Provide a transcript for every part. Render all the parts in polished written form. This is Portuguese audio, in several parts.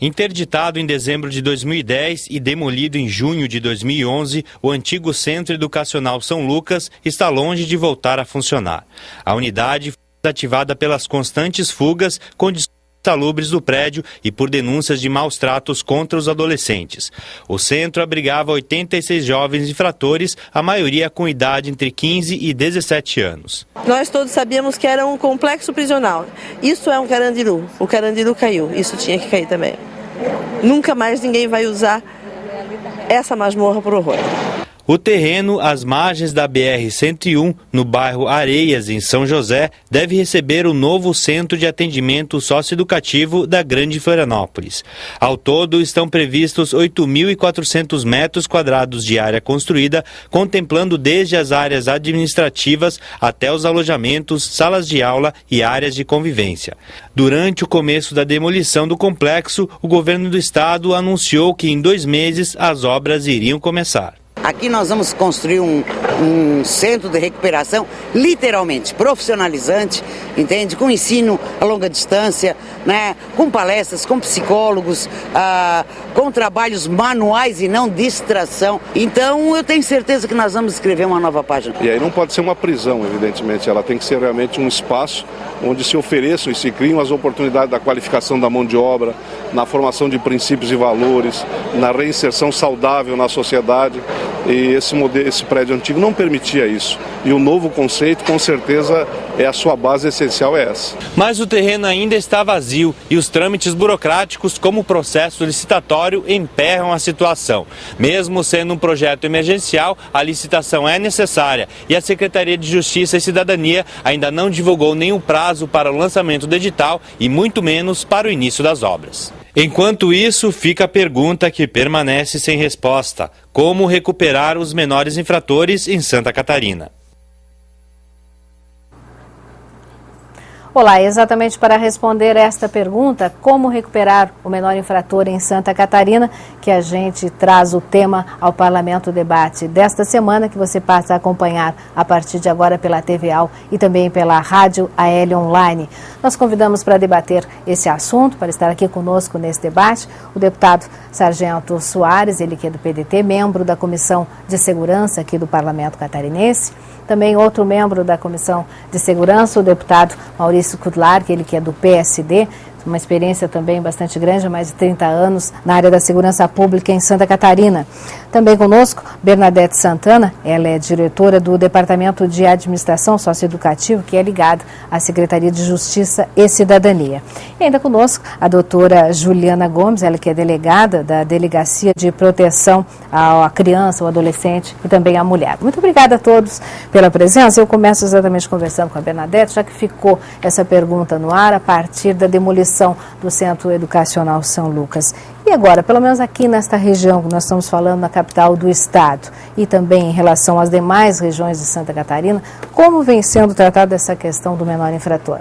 Interditado em dezembro de 2010 e demolido em junho de 2011, o antigo Centro Educacional São Lucas está longe de voltar a funcionar. A unidade foi ativada pelas constantes fugas, condições insalubres do prédio e por denúncias de maus tratos contra os adolescentes. O centro abrigava 86 jovens infratores, a maioria com idade entre 15 e 17 anos. Nós todos sabíamos que era um complexo prisional. Isso é um Carandiru. O Carandiru caiu. Isso tinha que cair também. Nunca mais ninguém vai usar essa masmorra por horror. O terreno às margens da BR-101, no bairro Areias, em São José, deve receber o novo centro de atendimento socioeducativo da Grande Florianópolis. Ao todo, estão previstos 8.400 metros quadrados de área construída, contemplando desde as áreas administrativas até os alojamentos, salas de aula e áreas de convivência. Durante o começo da demolição do complexo, o governo do estado anunciou que em 2 meses as obras iriam começar. Aqui nós vamos construir um centro de recuperação, literalmente, profissionalizante, entende? Com ensino a longa distância, né? Com palestras, com psicólogos, com trabalhos manuais e não distração. Então eu tenho certeza que nós vamos escrever uma nova página. E aí não pode ser uma prisão, evidentemente, ela tem que ser realmente um espaço onde se ofereçam e se criam as oportunidades da qualificação da mão de obra, na formação de princípios e valores, na reinserção saudável na sociedade. E esse prédio antigo não permitia isso. E o novo conceito, com certeza, a sua base essencial é essa. Mas o terreno ainda está vazio e os trâmites burocráticos, como o processo licitatório, emperram a situação. Mesmo sendo um projeto emergencial, a licitação é necessária e a Secretaria de Justiça e Cidadania ainda não divulgou nenhum prazo para o lançamento do edital e muito menos para o início das obras. Enquanto isso, fica a pergunta que permanece sem resposta: como recuperar os menores infratores em Santa Catarina? Olá, exatamente para responder esta pergunta, como recuperar o menor infrator em Santa Catarina, que a gente traz o tema ao Parlamento Debate desta semana, que você passa a acompanhar a partir de agora pela TVAL e também pela Rádio AL Online. Nós convidamos para debater esse assunto, para estar aqui conosco nesse debate, o deputado Sargento Soares, ele que é do PDT, membro da Comissão de Segurança aqui do Parlamento Catarinense. Também outro membro da Comissão de Segurança, o deputado Maurício Kudlar, ele que é do PSD, uma experiência também bastante grande, há mais de 30 anos na área da segurança pública em Santa Catarina. Também conosco, Bernadette Santana, ela é diretora do Departamento de Administração Socioeducativa, que é ligado à Secretaria de Justiça e Cidadania. E ainda conosco a doutora Juliana Gomes, ela que é delegada da Delegacia de Proteção à Criança, ao Adolescente e também à Mulher. Muito obrigada a todos pela presença. Eu começo exatamente conversando com a Bernadette, já que ficou essa pergunta no ar a partir da demolição do Centro Educacional São Lucas. E agora, pelo menos aqui nesta região que nós estamos falando, na capital do estado, e também em relação às demais regiões de Santa Catarina, como vem sendo tratada essa questão do menor infrator?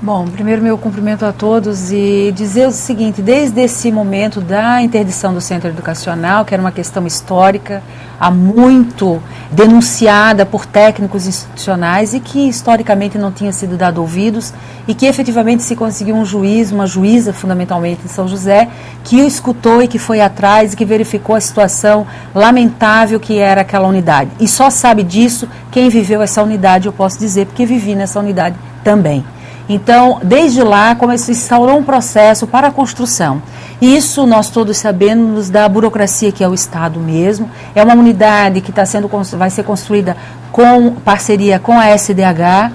Bom, primeiro meu cumprimento a todos e dizer o seguinte: desde esse momento da interdição do centro educacional, que era uma questão histórica, há muito denunciada por técnicos institucionais e que historicamente não tinha sido dado ouvidos, e que efetivamente se conseguiu um juiz, uma juíza fundamentalmente em São José, que o escutou e que foi atrás e que verificou a situação lamentável que era aquela unidade. E só sabe disso quem viveu essa unidade, eu posso dizer, porque vivi nessa unidade também. Então, desde lá, se instaurou um processo para a construção. Isso nós todos sabemos da burocracia que é o Estado mesmo. É uma unidade que vai ser construída com parceria com a SDH.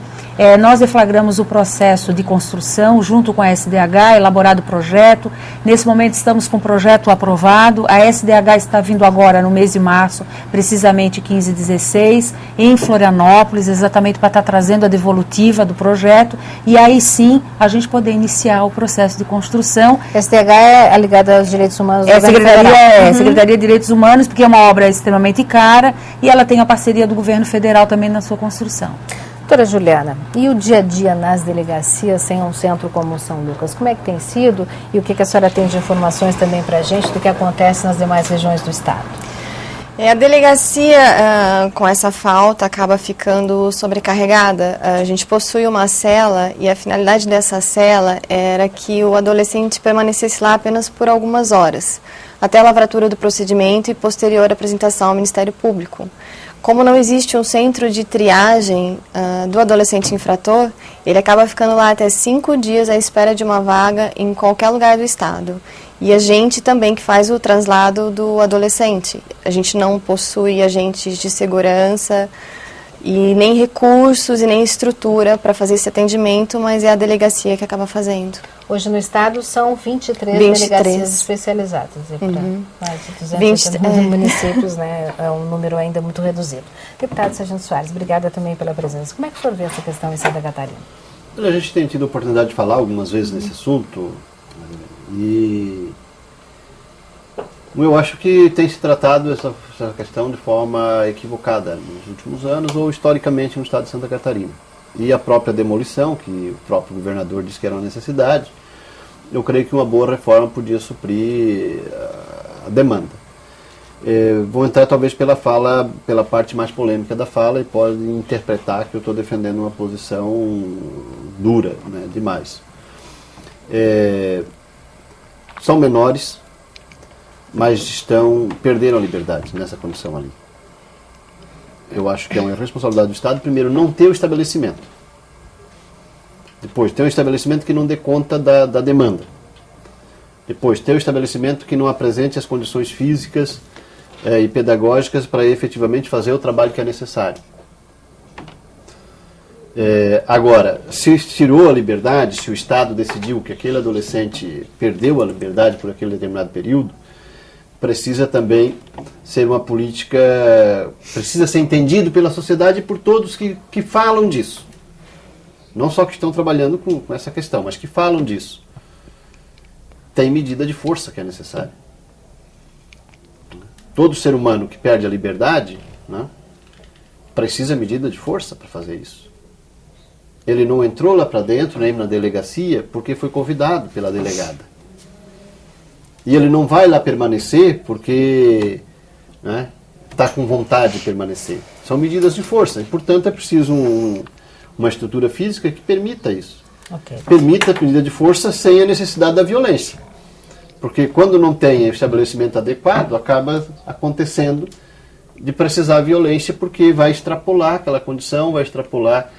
Nós deflagramos o processo de construção junto com a SDH, elaborado o projeto. Nesse momento estamos com o projeto aprovado. A SDH está vindo agora no mês de março, precisamente 15 e 16, em Florianópolis, exatamente para estar trazendo a devolutiva do projeto. E aí sim a gente poder iniciar o processo de construção. A SDH é ligada aos direitos humanos do Secretaria de Direitos Humanos, porque é uma obra extremamente cara e ela tem a parceria do governo federal também na sua construção. Doutora Juliana, e o dia a dia nas delegacias sem um centro como o São Lucas? Como é que tem sido e o que a senhora tem de informações também para a gente do que acontece nas demais regiões do estado? A delegacia, com essa falta, acaba ficando sobrecarregada. A gente possui uma cela e a finalidade dessa cela era que o adolescente permanecesse lá apenas por algumas horas, até a lavratura do procedimento e posterior apresentação ao Ministério Público. Como não existe um centro de triagem do adolescente infrator, ele acaba ficando lá até 5 dias à espera de uma vaga em qualquer lugar do estado. E a gente também que faz o translado do adolescente. A gente não possui agentes de segurança e nem recursos e nem estrutura para fazer esse atendimento, mas é a delegacia que acaba fazendo. Hoje no estado são 23 delegacias especializadas. E para mais de 280 municípios, né, é um número ainda muito reduzido. Deputado Sargento Soares, obrigada também pela presença. Como é que o senhor vê essa questão em Santa Catarina? A gente tem tido a oportunidade de falar algumas vezes nesse assunto e eu acho que tem se tratado essa questão de forma equivocada nos últimos anos ou historicamente no estado de Santa Catarina. E a própria demolição, que o próprio governador disse que era uma necessidade, eu creio que uma boa reforma podia suprir a demanda. Vou entrar talvez pela parte mais polêmica da fala e pode interpretar que eu estou defendendo uma posição dura, né, demais. São menores, mas perderam a liberdade nessa condição ali. Eu acho que é uma irresponsabilidade do Estado, primeiro, não ter o estabelecimento. Depois, ter um estabelecimento que não dê conta da demanda. Depois, ter um estabelecimento que não apresente as condições físicas e pedagógicas para efetivamente fazer o trabalho que é necessário. Agora, se tirou a liberdade, se o Estado decidiu que aquele adolescente perdeu a liberdade por aquele determinado período, precisa também ser uma política, precisa ser entendido pela sociedade e por todos que falam disso. Não só que estão trabalhando com essa questão, mas que falam disso. Tem medida de força que é necessária. Todo ser humano que perde a liberdade, né, precisa de medida de força para fazer isso. Ele não entrou lá para dentro, nem na delegacia, porque foi convidado pela delegada. E ele não vai lá permanecer porque está com vontade de permanecer. São medidas de força e, portanto, é preciso uma estrutura física que permita isso. Okay. Permita a medida de força sem a necessidade da violência. Porque quando não tem estabelecimento adequado, acaba acontecendo de precisar de violência porque vai extrapolar aquela condição, vai extrapolar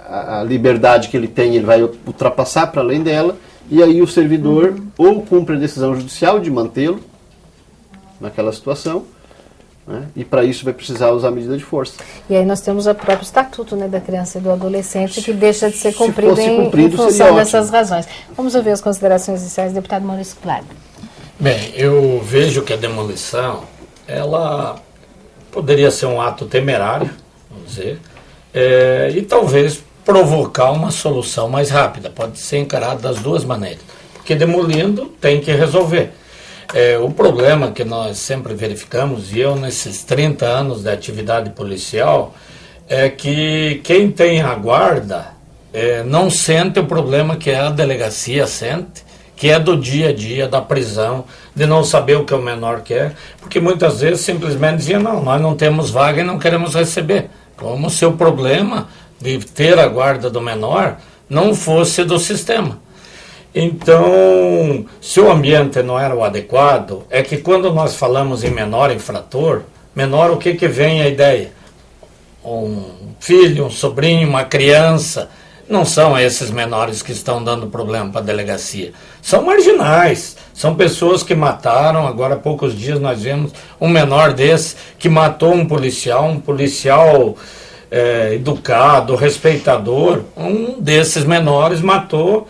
a liberdade que ele tem, ele vai ultrapassar para além dela. E aí o servidor ou cumpre a decisão judicial de mantê-lo naquela situação, né, e para isso vai precisar usar medida de força. E aí nós temos o próprio estatuto, né, da criança e do adolescente que deixa de ser cumprido em função dessas razões. Vamos ouvir as considerações iniciais do deputado Maurício Claro. Bem, eu vejo que a demolição, ela poderia ser um ato temerário, vamos dizer, e talvez provocar uma solução mais rápida. Pode ser encarado das duas maneiras. Porque demolindo tem que resolver. O problema que nós sempre verificamos, e eu nesses 30 anos de atividade policial, é que quem tem a guarda não sente o problema que a delegacia sente, que é do dia a dia, da prisão, de não saber o que o menor quer, porque muitas vezes simplesmente diziam, não, nós não temos vaga e não queremos receber. Como se o problema de ter a guarda do menor não fosse do sistema. Então, se o ambiente não era o adequado, é que quando nós falamos em menor infrator, menor o que vem a ideia? Um filho, um sobrinho, uma criança. Não são esses menores que estão dando problema para a delegacia. São marginais, são pessoas que mataram. Agora há poucos dias nós vimos um menor desse que matou um policial educado, respeitador. Um desses menores matou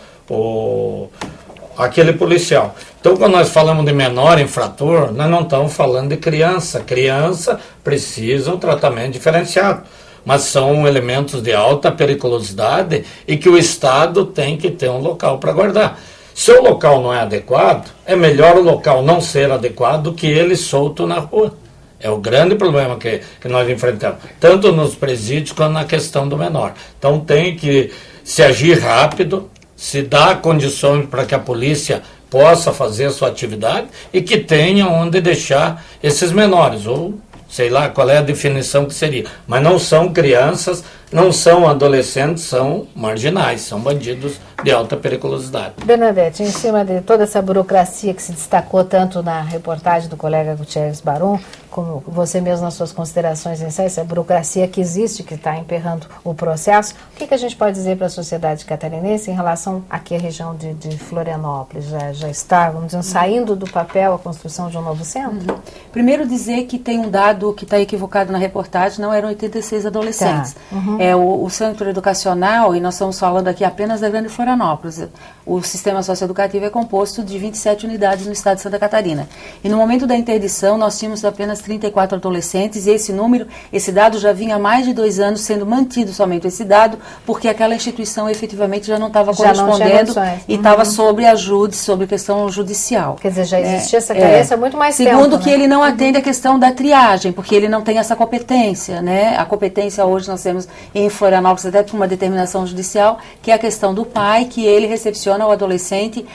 aquele policial. Então, quando nós falamos de menor infrator, nós não estamos falando de criança. Criança precisa um tratamento diferenciado, mas são elementos de alta periculosidade e que o Estado tem que ter um local para guardar. Se o local não é adequado, é melhor o local não ser adequado do que ele solto na rua. É o grande problema que nós enfrentamos, tanto nos presídios quanto na questão do menor. Então tem que se agir rápido, se dar condições para que a polícia possa fazer a sua atividade e que tenha onde deixar esses menores, ou sei lá qual é a definição que seria. Mas não são crianças, não são adolescentes, são marginais, são bandidos de alta periculosidade. Bernadette, em cima de toda essa burocracia que se destacou tanto na reportagem do colega Gutierrez Baron, como você mesmo nas suas considerações iniciais, essa burocracia que existe, que está emperrando o processo, o que a gente pode dizer para a sociedade catarinense em relação aqui à região de Florianópolis? Já está, vamos dizer, saindo do papel a construção de um novo centro? Primeiro dizer que tem um dado que está equivocado na reportagem, não eram 86 adolescentes. Tá. O centro educacional, e nós estamos falando aqui apenas da Grande Florianópolis, o sistema socioeducativo é composto de 27 unidades no estado de Santa Catarina. E no momento da interdição, nós tínhamos apenas 34 adolescentes, e esse dado já vinha há mais de 2 anos sendo mantido somente esse dado, porque aquela instituição efetivamente já não estava correspondendo e estava sobre ajuda, sobre questão judicial. Quer dizer, já existia essa carência há muito mais tempo. Segundo, que ele não atende a questão da triagem, porque ele não tem essa competência, né? A competência hoje nós temos em Florianópolis, até por uma determinação judicial, que é a questão do pai, que ele recepciona o adolescente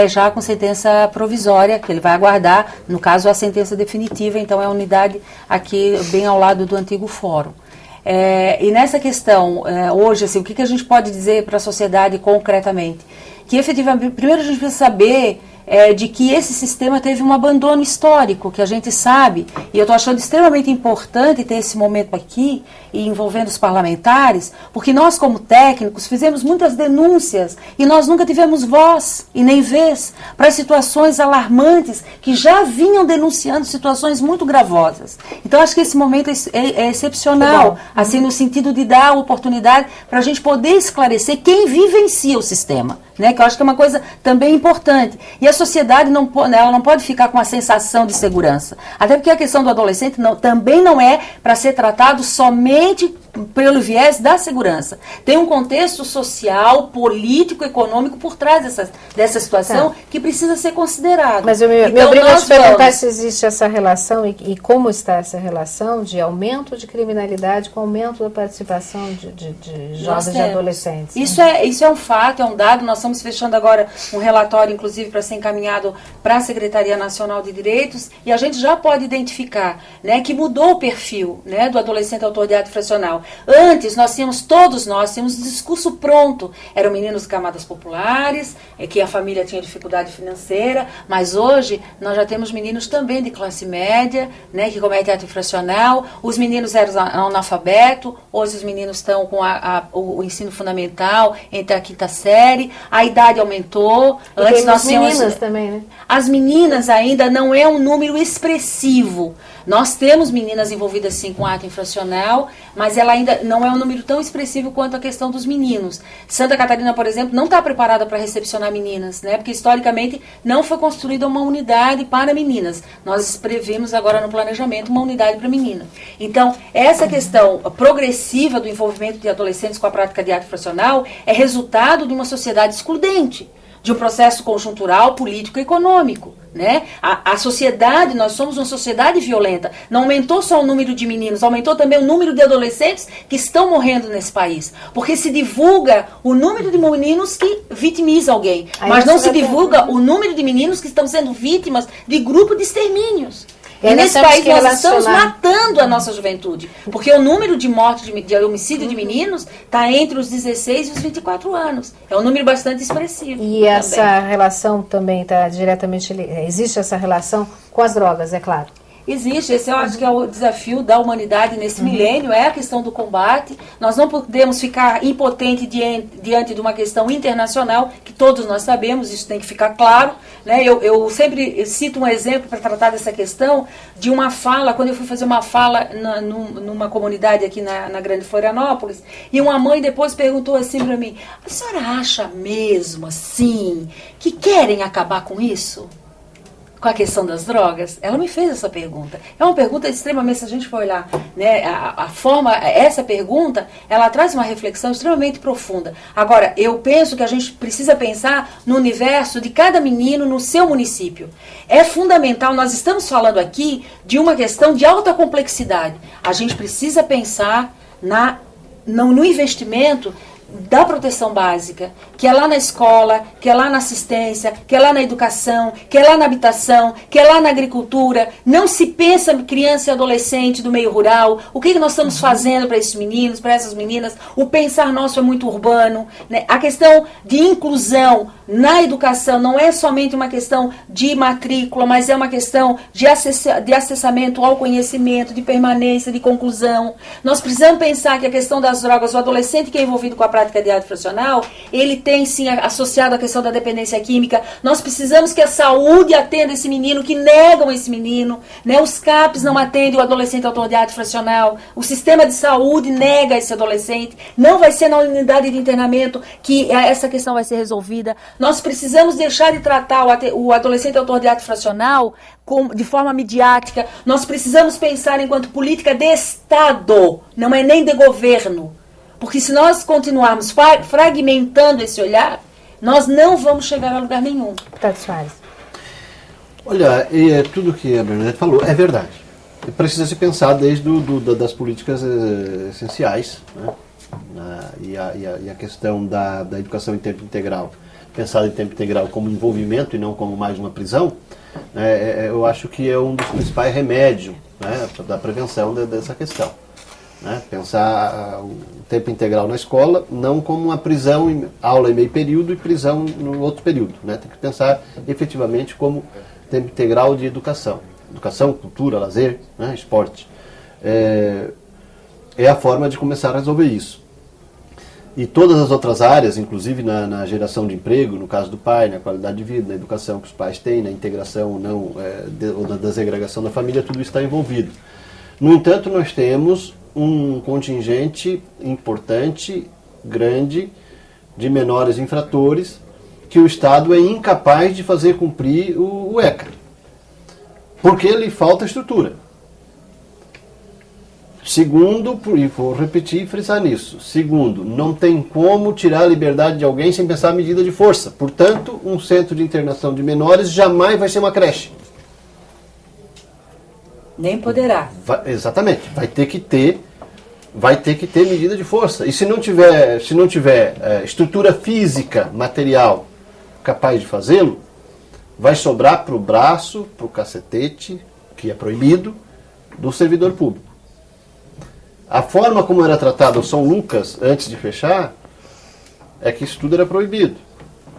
já com sentença provisória, que ele vai aguardar, no caso, a sentença definitiva, então é a unidade aqui bem ao lado do antigo fórum. E nessa questão, hoje, assim, o que a gente pode dizer para a sociedade concretamente? Que efetivamente, primeiro a gente precisa saber de que esse sistema teve um abandono histórico, que a gente sabe, e eu estou achando extremamente importante ter esse momento aqui, e envolvendo os parlamentares, porque nós, como técnicos, fizemos muitas denúncias, e nós nunca tivemos voz, e nem vez, para situações alarmantes, que já vinham denunciando situações muito gravosas. Então, acho que esse momento é excepcional, assim, no sentido de dar a oportunidade para a gente poder esclarecer quem vivencia o sistema, né, que eu acho que é uma coisa também importante. E a sociedade ela não pode ficar com a sensação de segurança. Até porque a questão do adolescente também não é para ser tratado somente pelo viés da segurança. Tem um contexto social, político, econômico por trás dessa situação que precisa ser considerado. Mas eu me obrigo a te perguntar se existe essa relação e como está essa relação de aumento de criminalidade com aumento da participação de jovens e adolescentes. Isso é um fato, é um dado. Nós estamos fechando agora um relatório, inclusive, para ser encaminhado para a Secretaria Nacional de Direitos, e a gente já pode identificar, né, que mudou o perfil, né, do adolescente autor de ato infracional. Antes, todos nós tínhamos um discurso pronto. Eram meninos de camadas populares, que a família tinha dificuldade financeira, mas hoje nós já temos meninos também de classe média, né, que cometem ato infracional. Os meninos eram analfabetos, hoje os meninos estão com o ensino fundamental, entre a 5ª série, a idade aumentou. Antes nós tínhamos meninas também, né? As meninas ainda não é um número expressivo. Nós temos meninas envolvidas sim com ato infracional, mas ela ainda não é um número tão expressivo quanto a questão dos meninos. Santa Catarina, por exemplo, não está preparada para recepcionar meninas, né? Porque historicamente não foi construída uma unidade para meninas. Nós previmos agora no planejamento uma unidade para menina. Então, essa questão progressiva do envolvimento de adolescentes com a prática de ato infracional é resultado de uma sociedade excludente, de um processo conjuntural, político e econômico, né? A sociedade, nós somos uma sociedade violenta. Não aumentou só o número de meninos, aumentou também o número de adolescentes que estão morrendo nesse país. Porque se divulga o número de meninos que vitimizam alguém, mas não se divulga o número de meninos que estão sendo vítimas de grupo de extermínios. E nesse país nós estamos matando a nossa juventude, porque o número de mortes, de homicídio de meninos está entre os 16 e os 24 anos. É um número bastante expressivo. E essa relação também está diretamente... Existe essa relação com as drogas, é claro. Existe, esse eu acho que é o desafio da humanidade nesse milênio, é a questão do combate. Nós não podemos ficar impotentes diante de uma questão internacional, que todos nós sabemos, isso tem que ficar claro, né? Eu sempre cito um exemplo para tratar dessa questão, de uma fala, quando eu fui fazer uma fala numa comunidade aqui na Grande Florianópolis, e uma mãe depois perguntou assim para mim: a senhora acha mesmo assim que querem acabar com isso? Com a questão das drogas? Ela me fez essa pergunta. É uma pergunta extremamente, se a gente for olhar, né, a forma, essa pergunta, ela traz uma reflexão extremamente profunda. Agora, eu penso que a gente precisa pensar no universo de cada menino no seu município. É fundamental, nós estamos falando aqui de uma questão de alta complexidade. A gente precisa pensar no investimento da proteção básica, que é lá na escola, que é lá na assistência, que é lá na educação, que é lá na habitação, que é lá na agricultura. Não se pensa criança e adolescente do meio rural. O que nós estamos fazendo para esses meninos, para essas meninas? O pensar nosso é muito urbano, né? A questão de inclusão na educação não é somente uma questão de matrícula, mas é uma questão de acessamento ao conhecimento, de permanência, de conclusão. Nós precisamos pensar que a questão das drogas, o adolescente que é envolvido com a prática de arte fracional, ele tem sim associado a questão da dependência química. Nós precisamos que a saúde atenda esse menino, que negam esse menino, né? Os CAPs não atendem o adolescente autor de arte fracional, o sistema de saúde nega esse adolescente. Não vai ser na unidade de internamento que essa questão vai ser resolvida. Nós precisamos deixar de tratar o adolescente autor de arte fracional de forma midiática. Nós precisamos pensar enquanto política de Estado, não é nem de governo. Porque se nós continuarmos fragmentando esse olhar, nós não vamos chegar a lugar nenhum. Deputado Soares. Olha, tudo que a Bernadette falou é verdade. Precisa se pensar desde das políticas essenciais, né? E a questão da educação em tempo integral, pensar em tempo integral como envolvimento e não como mais uma prisão, eu acho que é um dos principais remédios, né, da prevenção dessa questão. Né? Pensar o tempo integral na escola não como uma prisão em aula em meio período e prisão no outro período. Né? Tem que pensar efetivamente como tempo integral de educação. Educação, cultura, lazer, né, esporte. É a forma de começar a resolver isso. E todas as outras áreas, inclusive na geração de emprego, no caso do pai, na qualidade de vida, na educação que os pais têm, na integração ou não, ou na desagregação da família, tudo isso está envolvido. No entanto, nós temos um contingente importante, grande, de menores infratores, que o Estado é incapaz de fazer cumprir o ECA. Porque lhe falta estrutura. Segundo, e vou repetir e frisar nisso, segundo, não tem como tirar a liberdade de alguém sem pensar a medida de força. Portanto, um centro de internação de menores jamais vai ser uma creche. Nem poderá. Exatamente. Vai ter que ter medida de força. E se não tiver estrutura física, material, capaz de fazê-lo, vai sobrar para o braço, para o cacetete, que é proibido, do servidor público. A forma como era tratado o São Lucas, antes de fechar, é que isso tudo era proibido.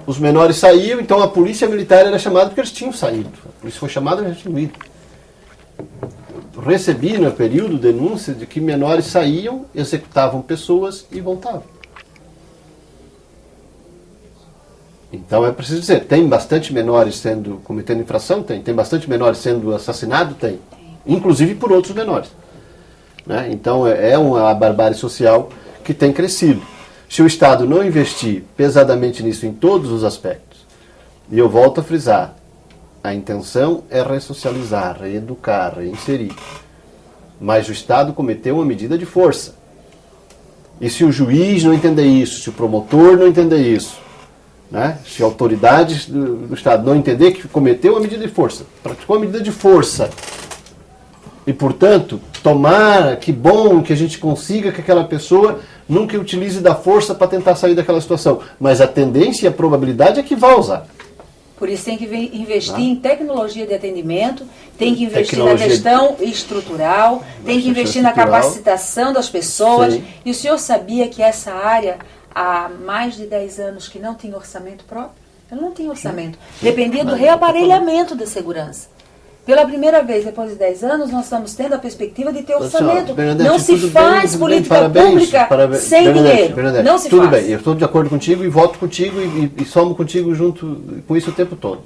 Os menores saíam, então a polícia militar era chamada porque eles tinham saído. A polícia foi chamada e eles tinham ido. Recebi, no período, denúncia de que menores saíam, executavam pessoas e voltavam. Então é preciso dizer, tem bastante menores cometendo infração? Tem bastante menores sendo assassinados? Tem. Inclusive por outros menores. Né? Então é uma barbárie social que tem crescido. Se o Estado não investir pesadamente nisso em todos os aspectos, e eu volto a frisar, a intenção é ressocializar, reeducar, reinserir. Mas o Estado cometeu uma medida de força. E se o juiz não entender isso, se o promotor não entender isso, né? Se autoridades do Estado não entender que cometeu uma medida de força, praticou uma medida de força, e, portanto, que bom que a gente consiga que aquela pessoa nunca utilize da força para tentar sair daquela situação. Mas a tendência e a probabilidade é que vá usar. Por isso tem que investir em tecnologia de atendimento, tem que investir na questão estrutural, tem que investir na capacitação das pessoas. Sim. E o senhor sabia que essa área, há mais de 10 anos, que não tem orçamento próprio? Ela não tem orçamento. Dependia do reaparelhamento da segurança. Pela primeira vez, depois de 10 anos, nós estamos tendo a perspectiva de ter orçamento. Não se faz política pública sem dinheiro. Não se faz. Tudo bem, eu estou de acordo contigo e voto contigo e somo contigo junto com isso o tempo todo.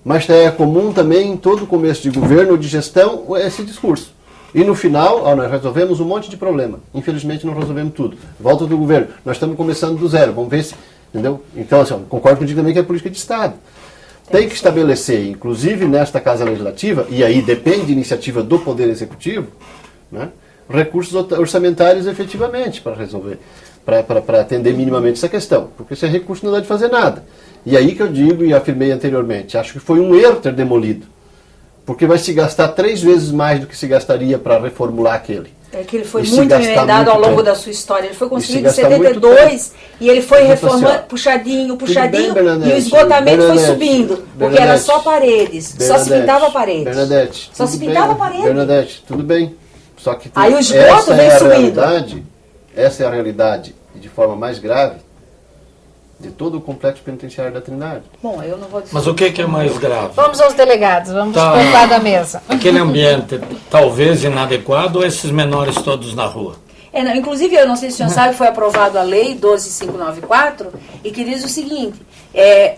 Mas é comum também em todo começo de governo ou de gestão esse discurso. E no final, nós resolvemos um monte de problema. Infelizmente não resolvemos tudo. Volta do governo. Nós estamos começando do zero. Vamos ver se... Entendeu? Então, assim, concordo contigo também que é política de Estado. Tem que estabelecer, inclusive nesta Casa Legislativa, e aí depende de iniciativa do Poder Executivo, né, recursos orçamentários efetivamente para resolver, para atender minimamente essa questão. Porque sem recurso não dá de fazer nada. E aí que eu digo e afirmei anteriormente, acho que foi um erro ter demolido. Porque vai se gastar 3 vezes mais do que se gastaria para reformular aquele. É que ele foi E se muito gastar emendado ao muito longo tempo. da sua história. Ele foi construído em gastar muito 72 e ele foi Tipo reformando, assim, ó, puxadinho, tudo bem, e o Bernadette, esgotamento foi Bernadette, subindo, porque Bernadette, era só paredes, só se pintava paredes. Bernadette, Só tudo se pintava bem, parede. Bernadette, tudo bem. Só que Aí o esgoto essa vem é a subindo. realidade, essa é a realidade, e de forma mais grave, de todo o complexo penitenciário da Trindade. Bom, eu não vou dizer. Mas o que é mais grave? Vamos aos delegados, vamos Tá. ocupar da mesa. Aquele ambiente talvez inadequado ou esses menores todos na rua? Não, inclusive, eu não sei se o senhor sabe, foi aprovado a lei 12594 e que diz o seguinte,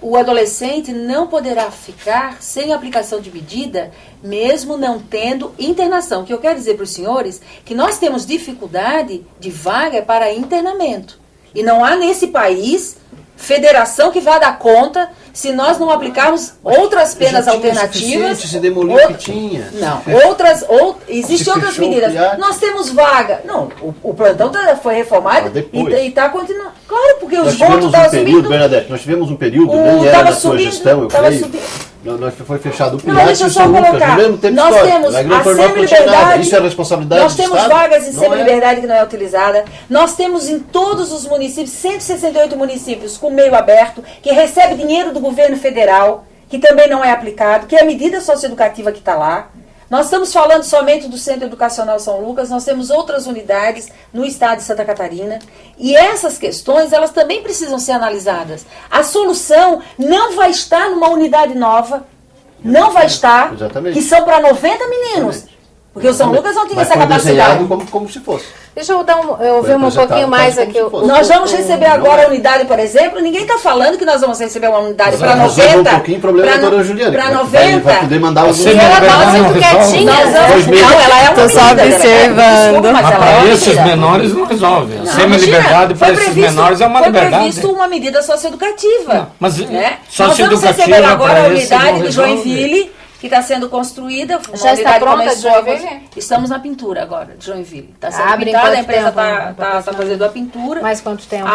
o adolescente não poderá ficar sem aplicação de medida, mesmo não tendo internação. O que eu quero dizer para os senhores que nós temos dificuldade de vaga para internamento. E não há nesse país federação que vá dar conta se nós não aplicarmos outras penas alternativas. Se demoliu o que tinha. Não, existem outras fechou o medidas. PIAC. Nós temos vaga. Não, o plantão foi reformado depois. e está continuando. Claro, porque Nós os votos tivemos estavam um período, subindo. Bernadette, nós tivemos um período, O- nem era tava da sua subindo, gestão, eu tava creio. subindo. Nós foi fechado o Não, PIAC deixa e eu o só São Lucas, colocar. no mesmo tempo Nós histórico. temos A Grande a Florianópolis não tinha nada. semi-liberdade. Isso é responsabilidade Nós do temos Estado? vagas em Não é. semi-liberdade que não é utilizada. Nós temos em todos os municípios, 168 municípios com meio aberto, que recebe dinheiro do governo federal, que também não é aplicado, que é a medida socioeducativa que está lá. Nós estamos falando somente do Centro Educacional São Lucas, nós temos outras unidades no estado de Santa Catarina. E essas questões, elas também precisam ser analisadas. A solução não vai estar numa unidade nova, não vai estar, Exatamente. que são para 90 meninos. Exatamente. Porque o São Lucas não tinha Mas essa foi capacidade. desenhado como se fosse. Deixa eu ouvir um apresentado pouquinho mais quase aqui. como se fosse. Nós vamos receber agora Não a é. unidade, por exemplo. Ninguém está falando que nós vamos receber uma unidade para Nós resolve 90. um pouquinho o problema da doutora Juliana. Para que 90. vai poder mandar os Você E ela Liberdade estava não muito resolve. quietinha. Nós vamos, Dois meses. não, ela é uma Tô só medida, observando. Desculpa, mas Mas ela é para uma esses medida. menores não resolve. A Não, semi-liberdade imagina, para foi esses previsto- menores é uma liberdade. Foi previsto uma medida socioeducativa. Não, mas né? Nós vamos socioeducativa receber agora a para esse unidade não de resolve. Joinville, que está sendo construída. Uma Já está unidade pronta, começou Joinville? Estamos na pintura agora, de Joinville. Está sendo Abre em pintada, a quanto empresa tempo? está fazendo a pintura. Mais quanto tempo?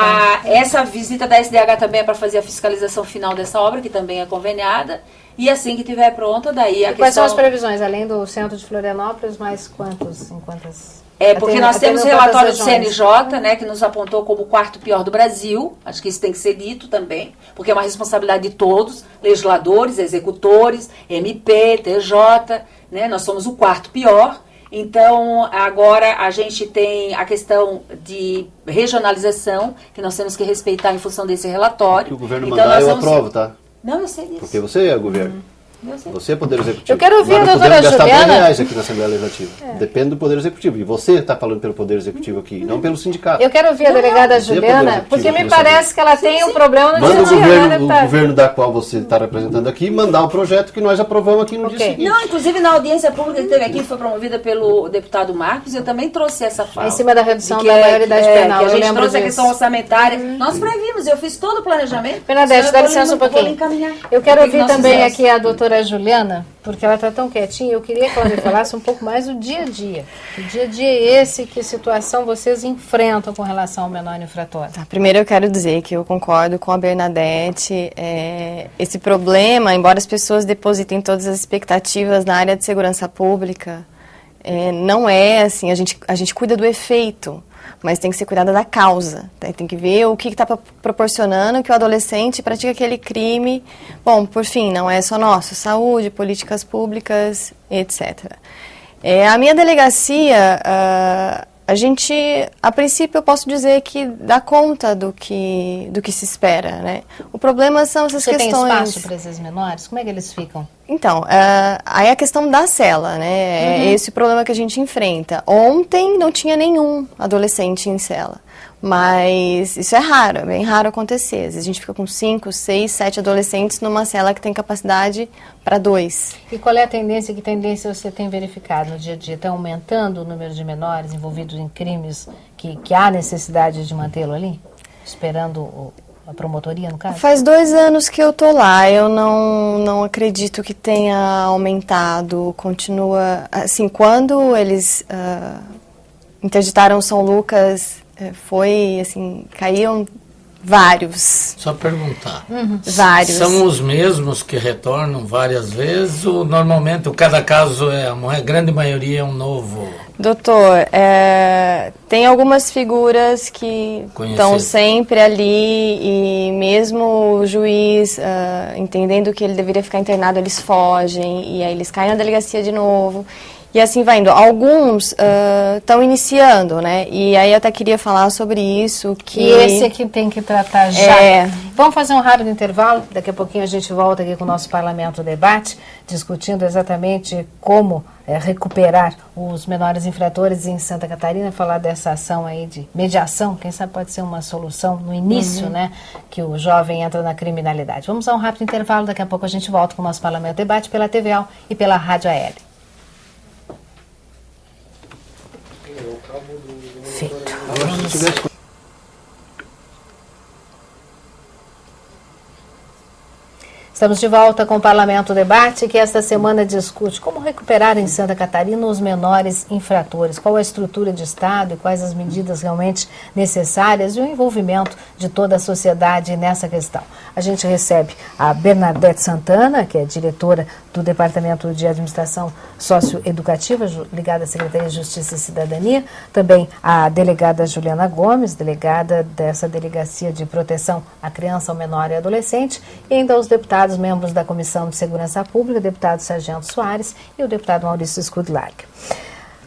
Essa visita da SDH também é para fazer a fiscalização final dessa obra, que também é conveniada. E assim que estiver pronta, daí a E quais são questão... as previsões? Além do centro de Florianópolis, mais quantos? Em quantas? Porque nós temos o Atendendo relatório do quantas regiões? CNJ, né, que nos apontou como o quarto pior do Brasil. Acho que isso tem que ser dito também, porque é uma responsabilidade de todos, legisladores, executores, MP, TJ, né, nós somos o quarto pior. Então, agora a gente tem a questão de regionalização, que nós temos que respeitar em função desse relatório. Que o governo Então, mandar, nós eu vamos- aprovo, tá? Não, eu sei disso. Porque você é o governo. Eu sei. Você é poder executivo. Eu quero ouvir Nós a não doutora podemos gastar Juliana. R$10 aqui na Assembleia Legislativa. Depende do poder executivo. E você está falando pelo poder executivo aqui, não pelo sindicato. Eu quero ouvir a delegada Você é poder Juliana, executivo porque me aqui nessa parece que ela tem um problema no Manda dia o a dia, né, governo, deputada? da qual você está representando aqui mandar o projeto que nós aprovamos aqui no Ok. dia seguinte. Não, inclusive na audiência pública que teve aqui, que foi promovida pelo deputado Marcos, eu também trouxe essa fala. Em cima da redução De da maioridade penal, que a eu gente lembro trouxe a disso. questão orçamentária. Nós previmos, eu fiz todo o planejamento. Bernadette, Só dá eu licença um vou pouquinho. encaminhar. Eu quero O que ouvir nós também fizemos. aqui a doutora Juliana, porque ela está tão quietinha, eu queria que ela me falasse um pouco mais do dia a dia. O dia a dia é esse, que situação vocês enfrentam com relação ao menor infrator? Tá, primeiro eu quero dizer que eu concordo com a Bernadette. Esse problema, embora as pessoas depositem todas as expectativas na área de segurança pública, não é assim, a gente cuida do efeito, mas tem que ser cuidada da causa. Né? Tem que ver o que está proporcionando que o adolescente pratica aquele crime. Bom, por fim, não é só nosso, saúde, políticas públicas, etc. A minha delegacia, a princípio eu posso dizer que dá conta do que se espera, né? O problema são essas Você questões... tem espaço para esses menores? Como é que eles ficam? Então, aí a questão da cela, né? É esse o problema que a gente enfrenta. Ontem não tinha nenhum adolescente em cela, mas isso é raro, é bem raro acontecer. Às vezes a gente fica com 5, 6, 7 adolescentes numa cela que tem capacidade para 2. E qual é a tendência, que tendência você tem verificado no dia a dia? Está aumentando o número de menores envolvidos em crimes que há necessidade de mantê-lo ali? Esperando a promotoria, no caso? Faz 2 anos que eu tô lá, eu não acredito que tenha aumentado, continua... Assim, quando eles interditaram São Lucas, foi, assim, caíam vários. Só perguntar. Vários. São os mesmos que retornam várias vezes ou normalmente cada caso a grande maioria é um novo? Doutor, tem algumas figuras que estão sempre ali e mesmo o juiz entendendo que ele deveria ficar internado, eles fogem e aí eles caem na delegacia de novo. E assim vai indo. Alguns estão iniciando, né? E aí eu até queria falar sobre isso. Que esse aqui tem que tratar já. Vamos fazer um rápido intervalo. Daqui a pouquinho a gente volta aqui com o nosso Parlamento Debate, discutindo exatamente como recuperar os menores infratores em Santa Catarina, falar dessa ação aí de mediação, quem sabe pode ser uma solução no início, né? Que o jovem entra na criminalidade. Vamos a um rápido intervalo. Daqui a pouco a gente volta com o nosso Parlamento Debate pela TVAL e pela Rádio AL. Feito. Estamos de volta com o Parlamento Debate, que esta semana discute como recuperar em Santa Catarina os menores infratores, qual a estrutura de Estado e quais as medidas realmente necessárias e o envolvimento de toda a sociedade nessa questão. A gente recebe a Bernadette Santana, que é diretora do Departamento de Administração Socioeducativa, ligada à Secretaria de Justiça e Cidadania, também a delegada Juliana Gomes, delegada dessa Delegacia de Proteção à Criança, ao Menor e Adolescente, e ainda os deputados membros da Comissão de Segurança Pública, o deputado Sargento Soares e o deputado Maurício Skudlark.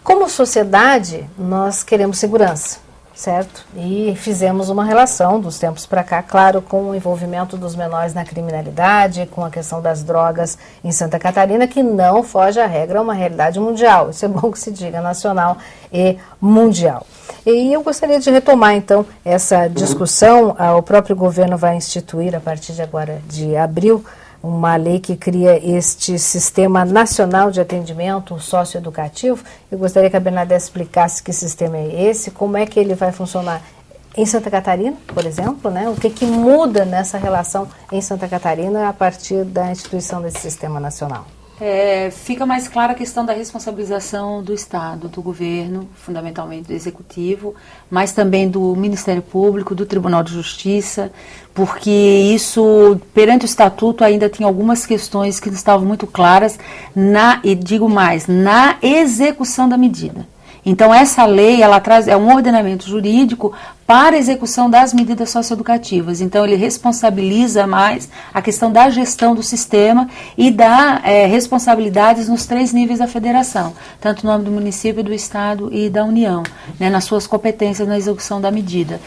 Como sociedade, nós queremos segurança, certo? E fizemos uma relação dos tempos para cá, claro, com o envolvimento dos menores na criminalidade, com a questão das drogas em Santa Catarina, que não foge à regra, é uma realidade mundial. Isso é bom que se diga, nacional e mundial. E eu gostaria de retomar, então, essa discussão. O próprio governo vai instituir, a partir de agora, de abril, uma lei que cria este Sistema Nacional de Atendimento Socioeducativo. Eu gostaria que a Bernadette explicasse que sistema é esse, como é que ele vai funcionar em Santa Catarina, por exemplo, né? O que muda nessa relação em Santa Catarina a partir da instituição desse Sistema Nacional? Fica mais clara a questão da responsabilização do Estado, do governo, fundamentalmente do Executivo, mas também do Ministério Público, do Tribunal de Justiça, porque isso, perante o Estatuto, ainda tinha algumas questões que não estavam muito claras, e digo mais, na execução da medida. Então, essa lei, ela traz um ordenamento jurídico para a execução das medidas socioeducativas. Então, ele responsabiliza mais a questão da gestão do sistema e dá responsabilidades nos 3 níveis da federação, tanto no âmbito do município, do Estado e da União, né, nas suas competências na execução da medida.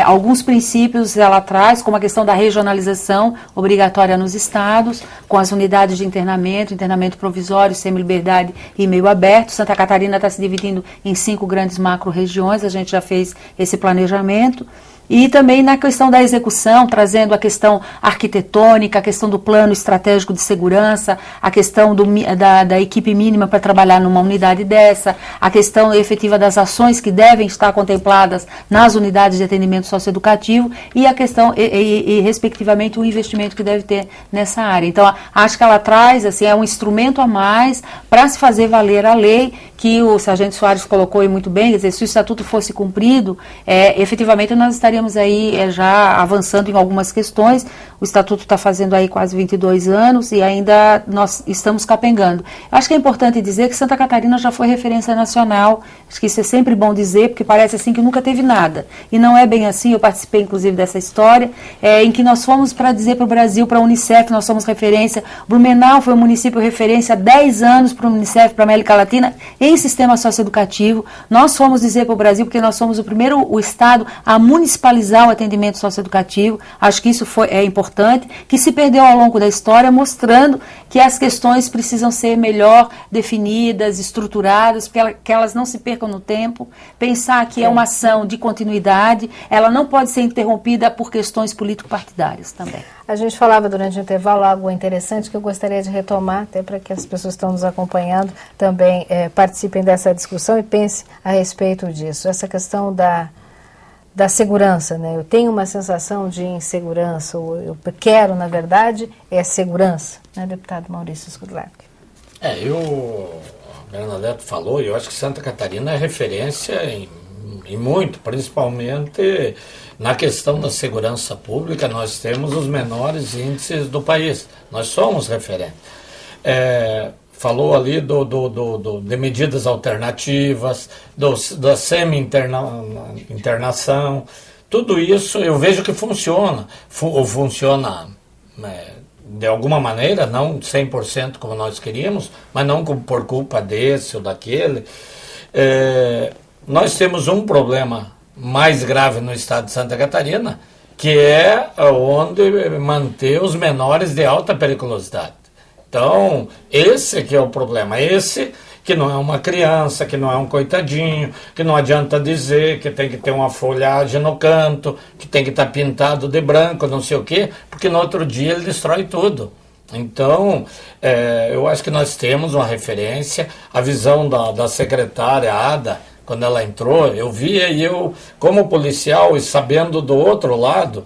Alguns princípios ela traz, como a questão da regionalização obrigatória nos estados, com as unidades de internamento provisório, semi-liberdade e meio aberto. Santa Catarina está se dividindo em 5 grandes macro-regiões, a gente já fez esse planejamento. E também na questão da execução, trazendo a questão arquitetônica, a questão do plano estratégico de segurança, a questão da equipe mínima para trabalhar numa unidade dessa, a questão efetiva das ações que devem estar contempladas nas unidades de atendimento socioeducativo e a questão, respectivamente, o investimento que deve ter nessa área. Então, acho que ela traz, assim, um instrumento a mais para se fazer valer a lei, que o Sargento Soares colocou aí muito bem, quer dizer, se o Estatuto fosse cumprido, efetivamente nós estaríamos aí já avançando em algumas questões. O Estatuto está fazendo aí quase 22 anos e ainda nós estamos capengando. Acho que é importante dizer que Santa Catarina já foi referência nacional, acho que isso é sempre bom dizer, porque parece assim que nunca teve nada. E não é bem assim, eu participei inclusive dessa história, em que nós fomos para dizer para o Brasil, para a Unicef, nós somos referência. Blumenau foi um município referência há 10 anos para o Unicef, para a América Latina, em sistema socioeducativo. Nós fomos dizer para o Brasil, porque nós somos o Estado a municipalizar o atendimento socioeducativo. Acho que isso é importante, que se perdeu ao longo da história, mostrando que as questões precisam ser melhor definidas, estruturadas, para que elas não se percam no tempo. Pensar que é uma ação de continuidade, ela não pode ser interrompida por questões político-partidárias também. A gente falava durante o intervalo algo interessante que eu gostaria de retomar, até para que as pessoas que estão nos acompanhando também participem dessa discussão e pensem a respeito disso. Essa questão da segurança, né? Eu tenho uma sensação de insegurança, ou eu quero, na verdade, segurança, né, deputado Maurício Skudlark? A Bernadette falou, e eu acho que Santa Catarina é referência em muito, principalmente na questão da segurança pública. Nós temos os menores índices do país, nós somos referentes. falou ali de medidas alternativas, da semi-internação. Tudo isso eu vejo que funciona. Funciona de alguma maneira, não 100% como nós queríamos, mas não por culpa desse ou daquele. Nós temos um problema mais grave no estado de Santa Catarina, que é onde manter os menores de alta periculosidade. Então, esse que é o problema. Esse que não é uma criança, que não é um coitadinho, que não adianta dizer que tem que ter uma folhagem no canto, que tem que estar pintado de branco, não sei o quê, porque no outro dia ele destrói tudo. Então, eu acho que nós temos uma referência, a visão da secretária Ada, quando ela entrou, eu via e eu, como policial e sabendo do outro lado,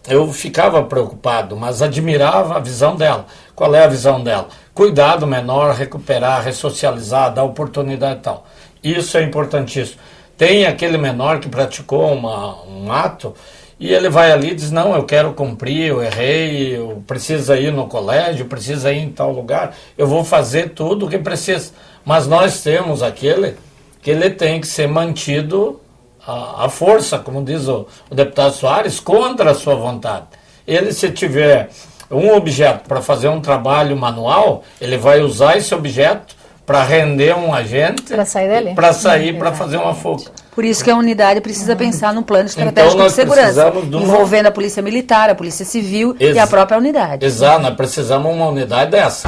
eu ficava preocupado, mas admirava a visão dela. Qual é a visão dela? Cuidar do menor, recuperar, ressocializar, dar oportunidade e tal. Isso é importantíssimo. Tem aquele menor que praticou um ato e ele vai ali e diz, não, eu quero cumprir, eu errei, eu preciso ir no colégio, preciso ir em tal lugar, eu vou fazer tudo o que precisa. Mas nós temos aquele que ele tem que ser mantido à força, como diz o deputado Soares, contra a sua vontade. Ele, se tiver um objeto para fazer um trabalho manual, ele vai usar esse objeto para render um agente, para sair dali, para sair, para fazer uma fuga. Por isso que a unidade precisa pensar num plano estratégico então, de segurança, envolvendo a Polícia Militar, a Polícia Civil e a própria unidade. Exato, nós precisamos de uma unidade dessa.